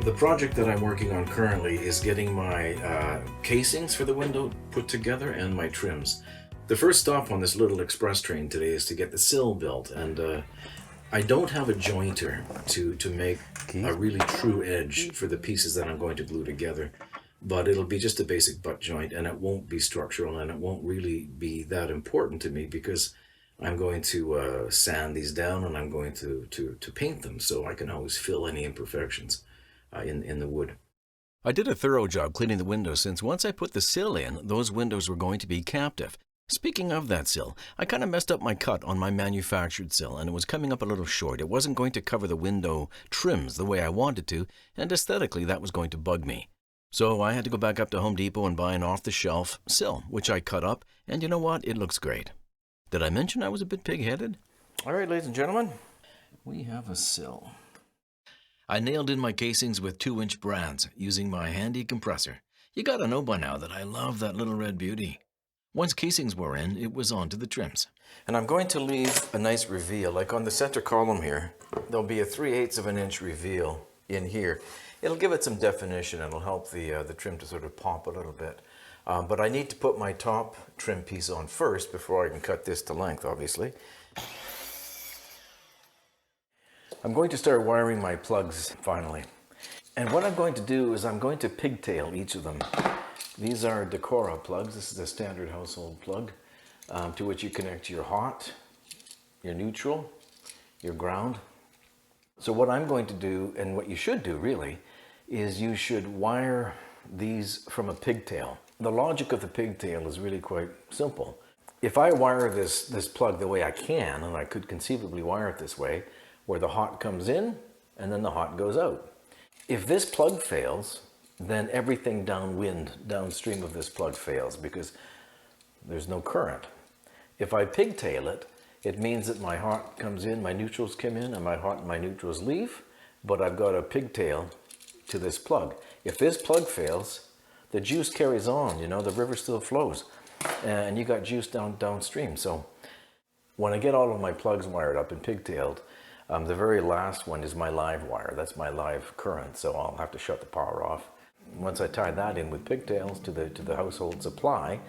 The project that I'm working on currently is getting my casings for the window put together and my trims. The first stop on this little express train today is to get the sill built, and I don't have a jointer to make a really true edge for the pieces that I'm going to glue together. But it'll be just a basic butt joint, and it won't be structural, and it won't really be that important to me because I'm going to sand these down, and I'm going to paint them so I can always fill any imperfections in the wood. I did a thorough job cleaning the windows since once I put the sill in, those windows were going to be captive. Speaking of that sill, I kind of messed up my cut on my manufactured sill, and it was coming up a little short. It wasn't going to cover the window trims the way I wanted to, and aesthetically that was going to bug me. So I had to go back up to Home Depot and buy an off-the-shelf sill, which I cut up, and you know what? It looks great. Did I mention I was a bit pig-headed? All right, ladies and gentlemen, we have a sill. I nailed in my casings with 2-inch brads using my handy compressor. You gotta know by now that I love that little red beauty. Once casings were in, it was on to the trims. And I'm going to leave a nice reveal, like on the center column here, there'll be a 3/8 of an inch reveal in here. It'll give it some definition, it'll help the trim to sort of pop a little bit. But I need to put my top trim piece on first before I can cut this to length, obviously. I'm going to start wiring my plugs finally. And what I'm going to do is I'm going to pigtail each of them. These are Decora plugs. This is a standard household plug to which you connect your hot, your neutral, your ground. So what I'm going to do, and what you should do really, is you should wire these from a pigtail. The logic of the pigtail is really quite simple. If I wire this plug the way I can, and I could conceivably wire it this way, where the hot comes in and then the hot goes out. If this plug fails, then everything downstream of this plug fails because there's no current. If I pigtail it, it means that my hot comes in, my neutrals come in, and my hot and my neutrals leave, but I've got a pigtail to this plug. If this plug fails, the juice carries on, you know, the river still flows, and you got juice downstream. So when I get all of my plugs wired up and pigtailed, the very last one is my live wire. That's my live current, so I'll have to shut the power off. Once I tie that in with pigtails to the household supply,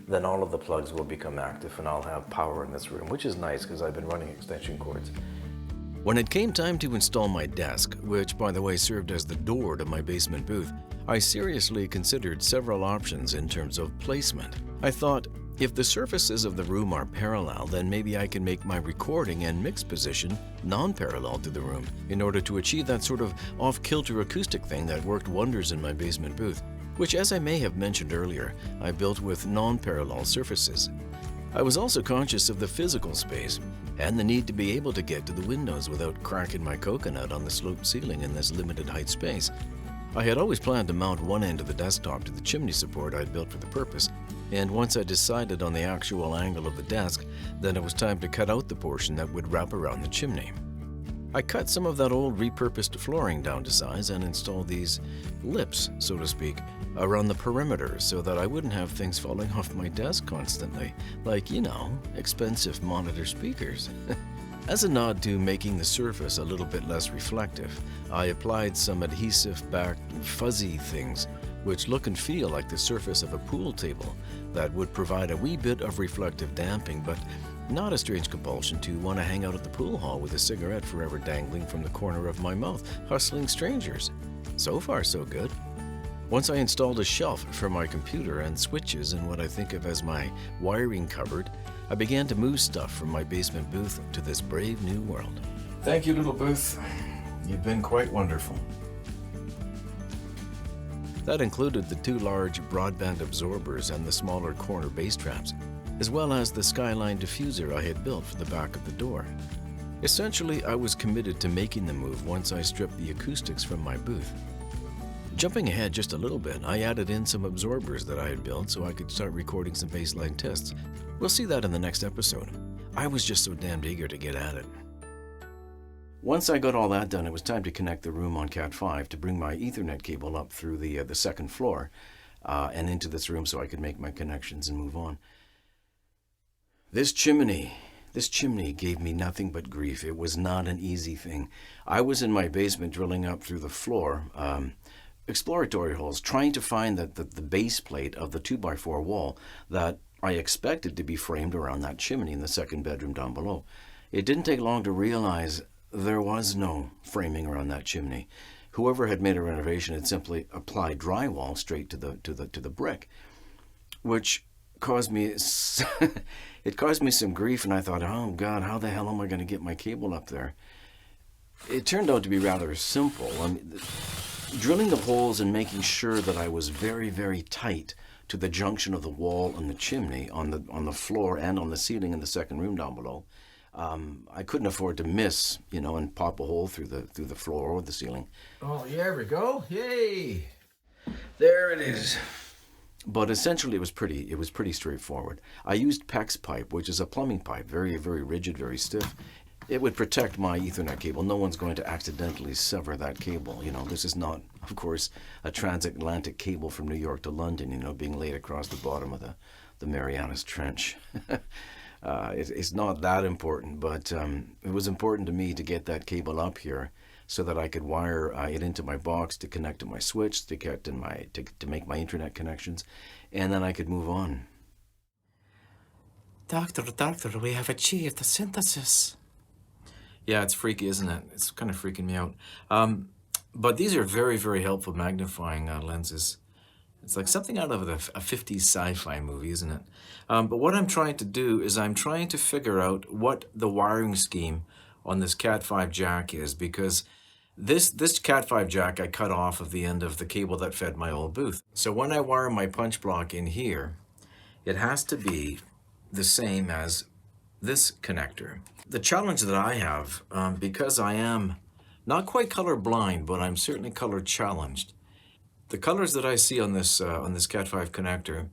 then all of the plugs will become active and I'll have power in this room, which is nice because I've been running extension cords. When it came time to install my desk, which by the way served as the door to my basement booth, I seriously considered several options in terms of placement. I thought, if the surfaces of the room are parallel, then maybe I can make my recording and mix position non-parallel to the room in order to achieve that sort of off-kilter acoustic thing that worked wonders in my basement booth, which, as I may have mentioned earlier, I built with non-parallel surfaces. I was also conscious of the physical space and the need to be able to get to the windows without cracking my coconut on the sloped ceiling in this limited height space. I had always planned to mount one end of the desktop to the chimney support I'd built for the purpose, and once I decided on the actual angle of the desk, then it was time to cut out the portion that would wrap around the chimney. I cut some of that old repurposed flooring down to size and installed these lips, so to speak, around the perimeter so that I wouldn't have things falling off my desk constantly, like, you know, expensive monitor speakers. As a nod to making the surface a little bit less reflective, I applied some adhesive-backed fuzzy things which look and feel like the surface of a pool table that would provide a wee bit of reflective damping, but not a strange compulsion to want to hang out at the pool hall with a cigarette forever dangling from the corner of my mouth, hustling strangers. So far, so good. Once I installed a shelf for my computer and switches in what I think of as my wiring cupboard, I began to move stuff from my basement booth to this brave new world. Thank you, little booth. You've been quite wonderful. That included the 2 large broadband absorbers and the smaller corner bass traps, as well as the skyline diffuser I had built for the back of the door. Essentially, I was committed to making the move once I stripped the acoustics from my booth. Jumping ahead just a little bit, I added in some absorbers that I had built so I could start recording some baseline tests. We'll see that in the next episode. I was just so damned eager to get at it. Once I got all that done, it was time to connect the room on Cat 5 to bring my Ethernet cable up through the second floor and into this room so I could make my connections and move on. This chimney, This chimney gave me nothing but grief. It was not an easy thing. I was in my basement drilling up through the floor, exploratory holes, trying to find the base plate of the 2x4 wall that I expected to be framed around that chimney in the second bedroom down below. It didn't take long to realize there was no framing around that chimney. Whoever had made a renovation had simply applied drywall straight to the brick, which caused me it caused me some grief. And I thought, oh God, how the hell am I going to get my cable up there? It turned out to be rather simple. I mean, drilling the holes and making sure that I was very, very tight to the junction of the wall and the chimney on the floor and on the ceiling in the second room down below. I couldn't afford to miss, and pop a hole through the floor or the ceiling. Oh, here we go. Yay! There it is. But essentially, it was pretty straightforward. I used PEX pipe, which is a plumbing pipe, very, very rigid, very stiff. It would protect my Ethernet cable. No one's going to accidentally sever that cable. This is not, of course, a transatlantic cable from New York to London, being laid across the bottom of the Marianas Trench. It's not that important, but it was important to me to get that cable up here so that I could wire it into my box to connect to my switch, to make my internet connections, and then I could move on. Doctor, we have achieved the synthesis. Yeah, it's freaky, isn't it? It's kind of freaking me out. But these are very, very helpful magnifying lenses. It's like something out of a 50s sci-fi movie, isn't it? But what I'm trying to do is I'm trying to figure out what the wiring scheme on this Cat5 jack is, because this Cat5 jack I cut off of the end of the cable that fed my old booth. So when I wire my punch block in here, it has to be the same as this connector. The challenge that I have, because I am not quite color blind, but I'm certainly color challenged, the colors that I see on this Cat5 connector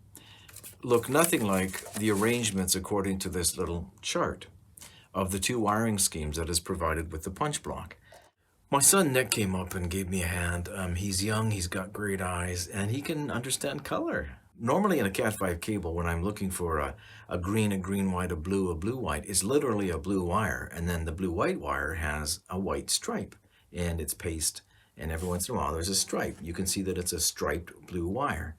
look nothing like the arrangements according to this little chart of the two wiring schemes that is provided with the punch block. My son Nick came up and gave me a hand. He's young, he's got great eyes, and he can understand color. Normally in a Cat5 cable, when I'm looking for a green white, a blue white, it's literally a blue wire, and then the blue-white wire has a white stripe, and it's paste, and every once in a while there's a stripe. You can see that it's a striped blue wire.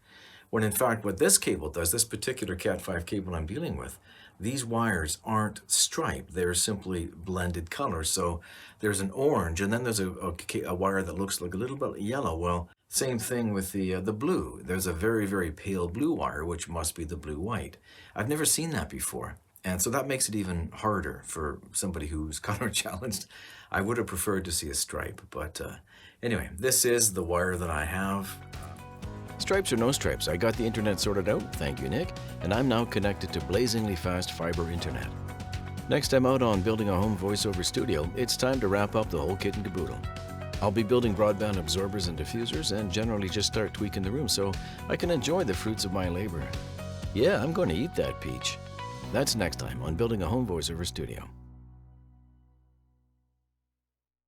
When in fact what this cable does, this particular Cat5 cable I'm dealing with, these wires aren't striped, they're simply blended colors. So there's an orange, and then there's a wire that looks like a little bit yellow. Well, same thing with the blue. There's a very, very pale blue wire, which must be the blue-white. I've never seen that before. And so that makes it even harder for somebody who's color challenged. I would have preferred to see a stripe, but anyway, this is the wire that I have. Stripes or no stripes, I got the internet sorted out, thank you Nick, and I'm now connected to blazingly fast fiber internet. Next time out on building a Home Voiceover Studio, it's time to wrap up the whole kit and caboodle. I'll be building broadband absorbers and diffusers and generally just start tweaking the room so I can enjoy the fruits of my labor. Yeah, I'm going to eat that peach. That's next time on Building a Home Voiceover Studio.